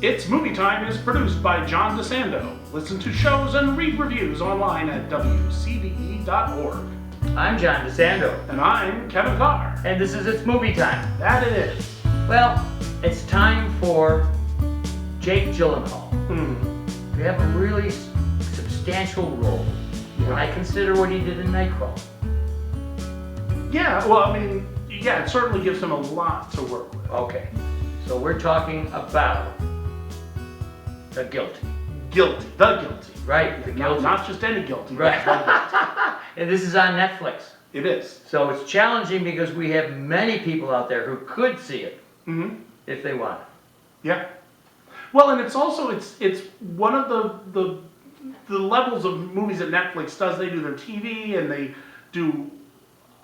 It's Movie Time is produced by John DeSando. Listen to shows and read reviews online at wcbe.org. I'm John DeSando. And I'm Kevin Carr. And this is It's Movie Time. That it is. Well, it's time for Jake Gyllenhaal. We have a really substantial role. When I consider what he did in Nightcrawler. Yeah, well, I mean, yeah, it certainly gives him a lot to work with. Okay, so we're talking about The Guilty. Guilty, The Guilty. Right, The Guilty. Not just any guilty. Right. But The Guilty. And this is on Netflix. It is. So it's challenging because we have many people out there who could see it if they want. Yeah. Well, and it's also it's one of the levels of movies that Netflix does. They do their TV and they do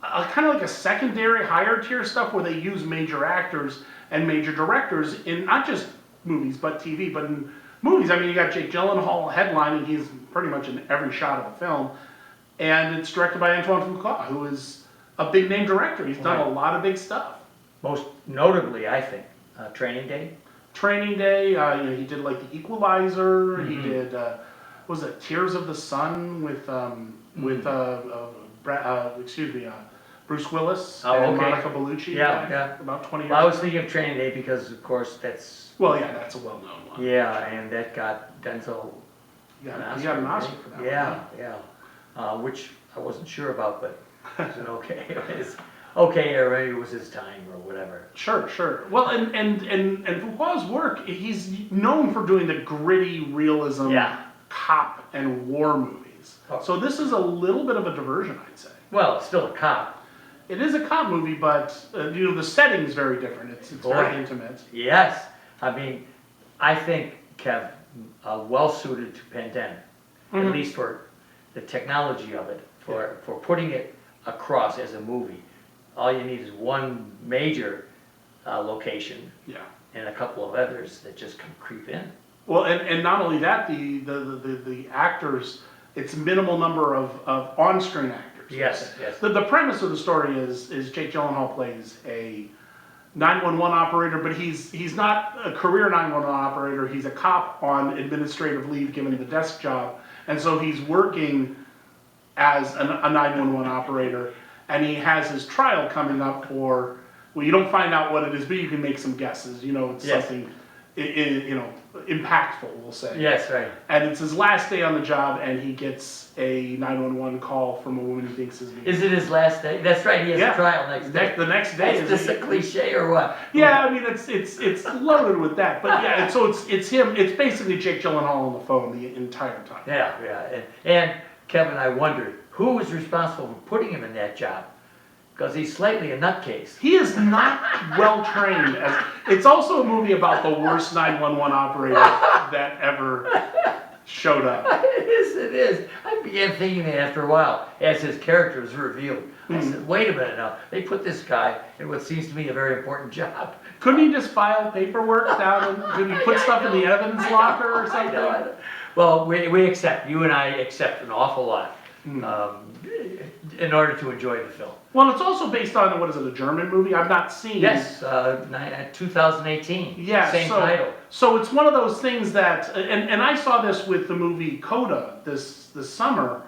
kind of like a secondary, higher tier stuff where they use major actors and major directors in not just movies but TV, but in movies. I mean, you got Jake Gyllenhaal headlining. He's pretty much in every shot of the film, and it's directed by Antoine Fuqua, who is a big name director. He's done a lot of big stuff. Most notably, I think, Training Day. Training Day. He did like The Equalizer. He did what was it, Tears of the Sun with Bruce Willis and Monica Bellucci. Yeah. About 20 years. Well, I was thinking of Training Day because, of course, that's. Well, yeah, that's a well-known one. Yeah, and that got Denzel. He got an Oscar for that. Yeah. Which I wasn't sure about, but it's an okay. It's okay, or maybe it was his time or whatever. Sure. Well, and Fuqua's work, he's known for doing the gritty realism, cop and war movies. So this is a little bit of a diversion, I'd say. Well, it's still a cop. It is a cop movie, but the setting is very different. It's very intimate. Yes, I mean, I think Kev, well suited to pandemic, at least for the technology of it, for putting it across as a movie. All you need is one major location, and a couple of others that just can creep in. Well, and not only that, the actors, it's minimal number of on-screen actors. Yes. The premise of the story is Jake Gyllenhaal plays a 911 operator, but he's not a career 911 operator. He's a cop on administrative leave, given the desk job, and so he's working as a 911 operator, and he has his trial coming up for. Well, you don't find out what it is, but you can make some guesses. It's something, impactful, we'll say. Yes, right. And it's his last day on the job, and he gets a 911 call from a woman he thinks is. Is it his last day? That's right. He has a trial next day. The next day. Is this a cliche or what? Yeah, I mean it's loaded with that, but yeah. So it's him. It's basically Jake Gyllenhaal on the phone the entire time. Yeah. And Kevin, I wondered who was responsible for putting him in that job. Because he's slightly a nutcase. He is not well trained. It's also a movie about the worst 911 operator that ever showed up. It is. I began thinking that after a while, as his character was revealed. I said, wait a minute now, they put this guy in what seems to be a very important job. Couldn't he just file paperwork down and could he put stuff in the evidence locker or something? I know. Well, you and I accept an awful lot in order to enjoy the film. Well, it's also based on, what is it, a German movie? I've not seen. Yes, 2018. Yeah, same title. So it's one of those things that, and I saw this with the movie Coda this summer,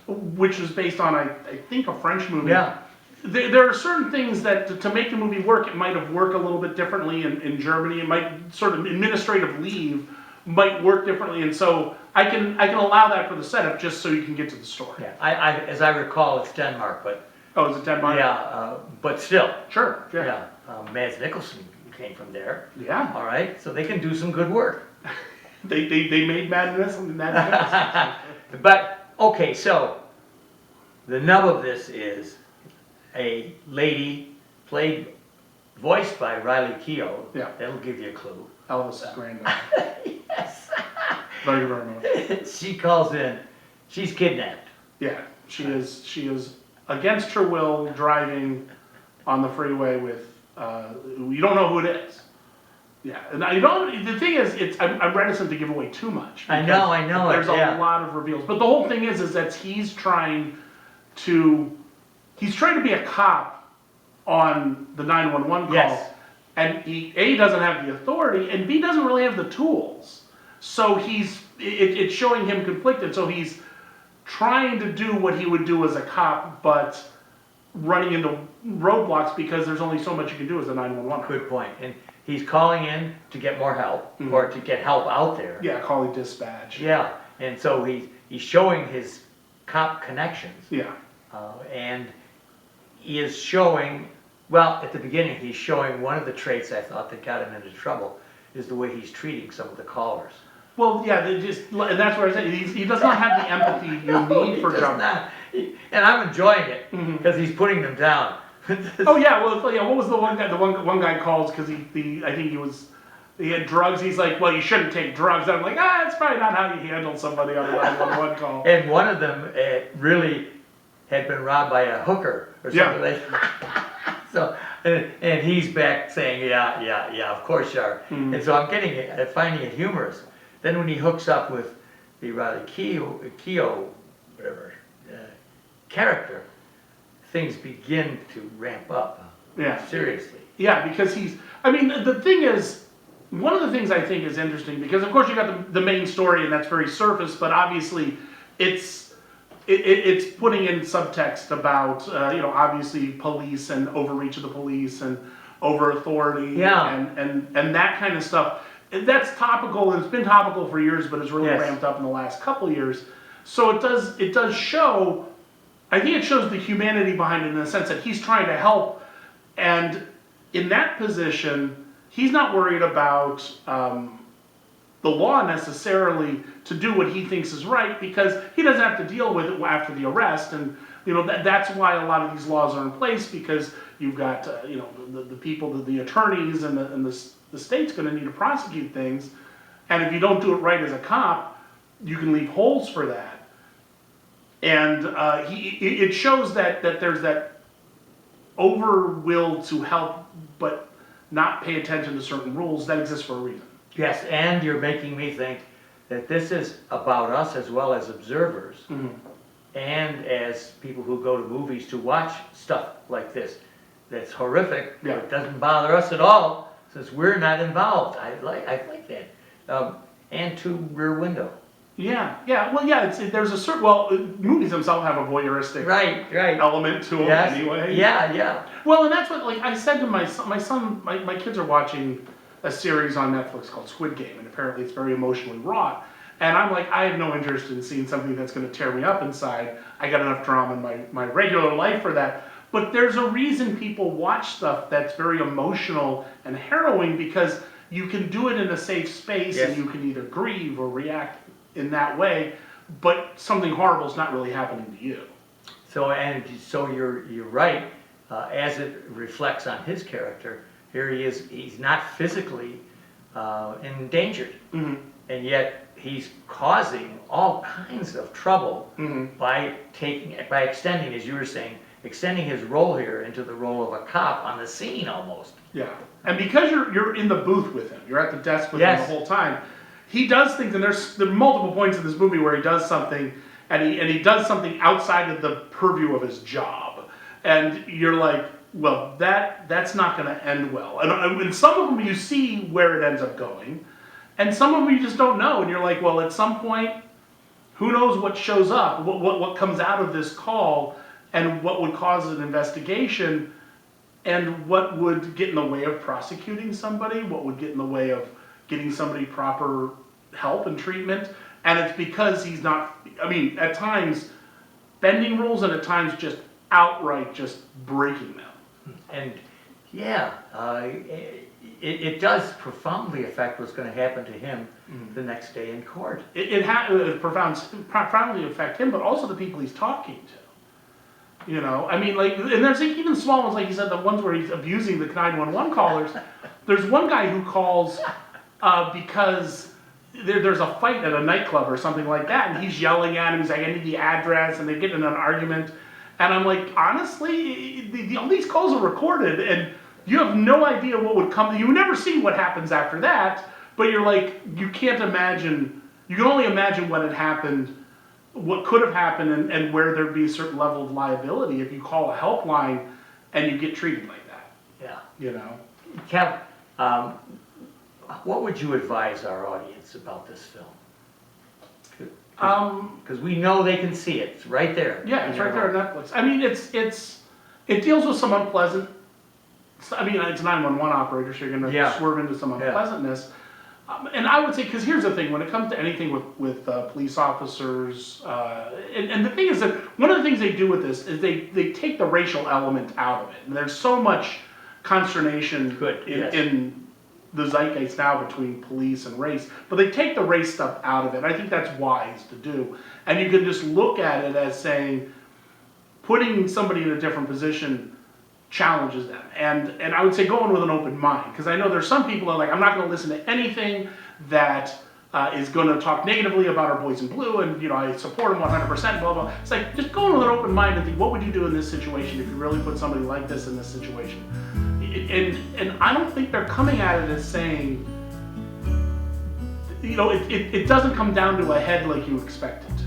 which was based on, I think, a French movie. Yeah. There are certain things that, to make the movie work, it might have worked a little bit differently in Germany. It might, sort of administrative leave might work differently, and so I can allow that for the setup just so you can get to the story. Yeah, as I recall, it's Denmark, but. Oh, is it Denmark? Yeah, but still. Sure. Yeah. Mads Mikkelsen came from there. Yeah. All right, so they can do some good work. they made Madness. But okay, so the nub of this is a lady voiced by Riley Keough. Yeah. That'll give you a clue. Elvis' granddaughter. Yes. Thank you very much. She calls in. She's kidnapped. Yeah, she is against her will driving on the freeway with. You don't know who it is. Yeah, and you don't. The thing is, I'm reticent to give away too much. I know. There's a lot of reveals, but the whole thing is that he's trying to be a cop on the 911 call. Yes. and he A, doesn't have the authority, and B, doesn't really have the tools. So it's showing him conflicted. So he's trying to do what he would do as a cop, but running into roadblocks because there's only so much you can do as a 911. Good point. And he's calling in to get more help, or to get help out there. Yeah, calling dispatch. Yeah, and so he's showing his cop connections. Yeah. And he is showing, well, at the beginning, he's showing one of the traits I thought that got him into trouble is the way he's treating some of the callers. Well, yeah, and that's where I say he does not have the empathy you need for job. And I'm enjoying it because he's putting them down. Oh yeah, well, yeah. What was the one guy? The one guy calls because I think he had drugs. He's like, well, you shouldn't take drugs. And I'm like, that's probably not how you handle somebody on a 911 call. And one of them really had been robbed by a hooker or something like that. So, and he's back saying, yeah, of course you are. And so I'm finding it humorous. Then when he hooks up with the Riley Keough, whatever, character, things begin to ramp up. Yeah. Seriously. Yeah, because the thing is, one of the things I think is interesting, because of course you got the main story and that's very surface, but obviously it's putting in subtext about, obviously police and overreach of the police and over authority and that kind of stuff. That's topical, and it's been topical for years, but it's really ramped up in the last couple of years. So it does show, I think it shows the humanity behind it in the sense that he's trying to help, and in that position, he's not worried about the law necessarily to do what he thinks is right, because he doesn't have to deal with it after the arrest, and that's why a lot of these laws are in place, because you've got the people, the attorneys, and the state's going to need to prosecute things, and if you don't do it right as a cop, you can leave holes for that. And it shows that there's that over will to help, but not pay attention to certain rules that exist for a reason. Yes, and you're making me think that this is about us as well as observers, and as people who go to movies to watch stuff like this. That's horrific, but it doesn't bother us at all since we're not involved. I like that. And to Rear Window. Yeah. There's a certain movies themselves have a voyeuristic element to them anyway. Yeah. Well, and that's what I said to my son. My kids are watching a series on Netflix called Squid Game, and apparently it's very emotionally wrought. And I'm like, I have no interest in seeing something that's going to tear me up inside. I got enough drama in my regular life for that. But there's a reason people watch stuff that's very emotional and harrowing, because you can do it in a safe space and you can either grieve or react in that way, but something horrible is not really happening to you. So you're right, as it reflects on his character. Here he is, he's not physically endangered, and yet he's causing all kinds of trouble by extending, as you were saying, extending his role here into the role of a cop on the scene almost. Yeah, and because you're in the booth with him, you're at the desk with him the whole time, he does things, and there are multiple points in this movie where he does something, and he does something outside of the purview of his job, and you're like, well, that's not going to end well. And some of them you see where it ends up going, and some of them you just don't know, and you're like, well, at some point, who knows what shows up, what comes out of this call, and what would cause an investigation, and what would get in the way of prosecuting somebody, what would get in the way of getting somebody proper help and treatment. And it's because he's not, at times bending rules, and at times just outright just breaking them. And it does profoundly affect what's going to happen to him the next day in court. It profoundly affect him, but also the people he's talking to. And there's even small ones, like you said, the ones where he's abusing the 911 callers. There's one guy who calls because there's a fight at a nightclub or something like that, and he's yelling at him. He's like, I need the address, and they get in an argument. And I'm like, honestly, all these calls are recorded, and you have no idea what would come. You never see what happens after that, but you're like, you can't imagine. You can only imagine what had happened, what could have happened, and where there'd be a certain level of liability if you call a helpline and you get treated like that. Yeah. Kev, What would you advise our audience about this film? Because we know they can see it. It's right there. Yeah, it's right there on Netflix. I mean, it deals with some unpleasant. I mean, it's a 911 operator, so you're going to swerve into some unpleasantness. And I would say, because here's the thing, when it comes to anything with police officers, and the thing is that one of the things they do with this is they take the racial element out of it. And there's so much consternation in the zeitgeist now between police and race, but they take the race stuff out of it. I think that's wise to do. And you can just look at it as saying, putting somebody in a different position challenges them. And I would say go in with an open mind, because I know there's some people that are like, I'm not going to listen to anything that is going to talk negatively about our boys in blue, and I support them 100%, blah, blah. It's like, just go in with an open mind and think, what would you do in this situation if you really put somebody like this in this situation? And I don't think they're coming at it as saying, it doesn't come down to a head like you expect it to.